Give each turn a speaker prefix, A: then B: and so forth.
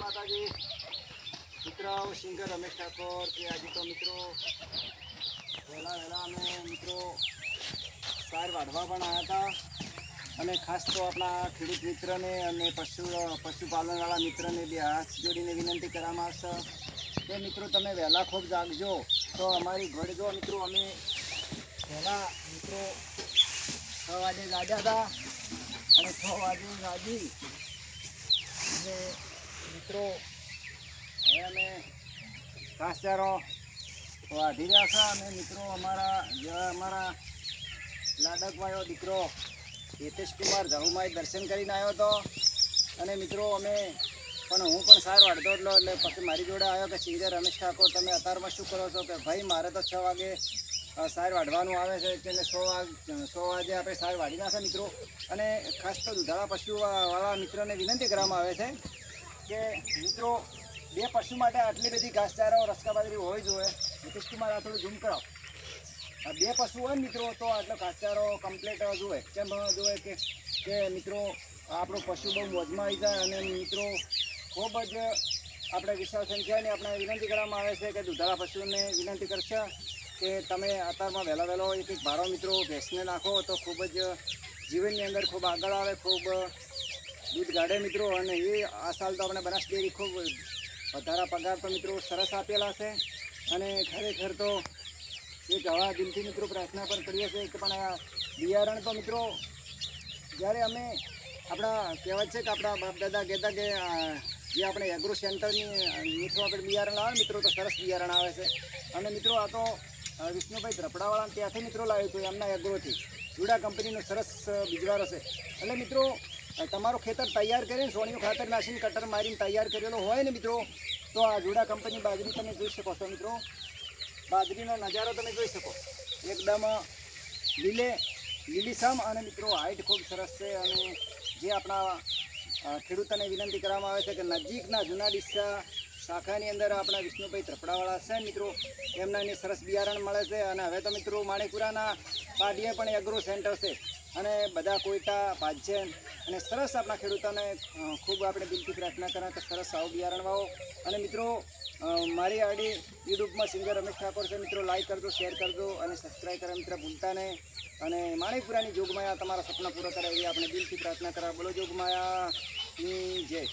A: માતાજી મિત્ર સિંગર રમેશ ઠાકોર કે આજે તો મિત્રો વહેલા અમે મિત્રો સાર વાઢવા પણ આવ્યા હતા અને ખાસ તો આપણા ખેડૂત મિત્રને અને પશુપાલનવાળા મિત્રને બે હાથ જોડીને વિનંતી કરવામાં આવશે કે મિત્રો તમે વહેલા ખૂબ જાગજો તો અમારી ઘોડે જો મિત્રો અમે વહેલા મિત્રો 6 વાગે જાગ્યા હતા અને 6 વાગે જાગી અને મિત્રો હવે અમે ઘાસચારો વાઢી રહ્યા છે અને મિત્રો અમારા લાડકવાયો દીકરો હિતેશ કુમાર ઝાહુમાઈ દર્શન કરીને આવ્યો હતો અને મિત્રો હું પણ સાર વાઢતો એટલે પછી મારી જોડે આવ્યો કે સિંગર રમેશ ઠાકોર તમે અત્યારમાં શું કરો છો કે ભાઈ મારે તો 6 વાગે સાર વાઢવાનું આવે છે એટલે 100 વાગે આપણે સાર વાઢી નાખે મિત્રો અને ખાસ તો દુધાળા પશુવાળા મિત્રોને વિનંતી કરવામાં આવે છે કે મિત્રો 2 પશુ માટે આટલી બધી ઘાસચારો રસકા બાજરી હોવી જોઈએ. હિતેશ કુમાર આ થોડું ઝૂમ કરો. 2 પશુ હોય ને મિત્રો તો આટલો ઘાસચારો કમ્પ્લીટ જોઈએ કેમ જોઈએ કે મિત્રો આપણું પશુ બહુ મોજમાં આવી જાય અને મિત્રો ખૂબ જ આપણે વિશાળ સંખ્યાની આપણે વિનંતી કરવામાં આવે છે કે દુધાળા પશુને વિનંતી કરશે કે તમે અત્યારમાં વહેલો એક ભારો મિત્રો ભેંસને નાખો તો ખૂબ જ જીવનની અંદર ખૂબ આગળ આવે, ખૂબ દૂધ ગાઢે મિત્રો. અને એ આ સાલ તો આપણે બનાસ ડેરી ખૂબ વધારા પગાર તો મિત્રો સરસ આપેલા છે અને ખરેખર તો એક હવા દિલથી મિત્રો પ્રાર્થના પણ કરીએ છીએ કે પણ આ બિયારણ તો મિત્રો જ્યારે અમે આપણા કહેવત છે કે આપણા બાપ દાદા કહેતા કે જે આપણે એગ્રો સેન્ટરની મીઠું આપણે બિયારણ લાવે મિત્રો તો સરસ બિયારણ આવે છે અને મિત્રો આ તો વિષ્ણુભાઈ ધ્રપડાવાળા ત્યાંથી મિત્રો લાવ્યું હતું એમના એગ્રોથી જુડા કંપનીનું સરસ બીજવારો છે. એટલે મિત્રો તમારું ખેતર તૈયાર કરીને સોનિયું ખાતર નાખીને કટર મારીને તૈયાર કરેલો હોય ને મિત્રો તો આ જુડા કંપની બાજરી તમે જોઈ શકો છો મિત્રો. બાજરીનો નજારો તમે જોઈ શકો એકદમ લીલીછમ અને મિત્રો હાઈટ ખૂબ સરસ છે. અને જે આપણા ખેડૂતોને વિનંતી કરવામાં આવે છે કે નજીકના જૂના ડીસા શાખાની અંદર આપણા વિષ્ણુભાઈ ધ્રપડાવાળા છે મિત્રો એમના સરસ બિયારણ મળે છે. અને હવે તો મિત્રો માણેકપુરાના પાડીએ પણ એગ્રો સેન્ટર છે અને બધા કોઈટા ભાજન અને સરસ આપણા ખેડૂતોને ખૂબ આપણે દિલથી પ્રાર્થના કરીએ કે સરસ આવું બિયારણ વાવો. અને મિત્રો મારી આઈડી યુટ્યુબમાં સિંગર રમેશ ઠાકોર છે મિત્રો, લાઈક કરજો, શેર કરજો અને સબસ્ક્રાઈબ કરવા મિત્રો ભૂલતા નહીં. અને માણેકપુરાની જોગમાયા તમારા સપના પૂરા કરે એવી આપણે દિલથી પ્રાર્થના કરવા. બોલો જોગમાયાની જય.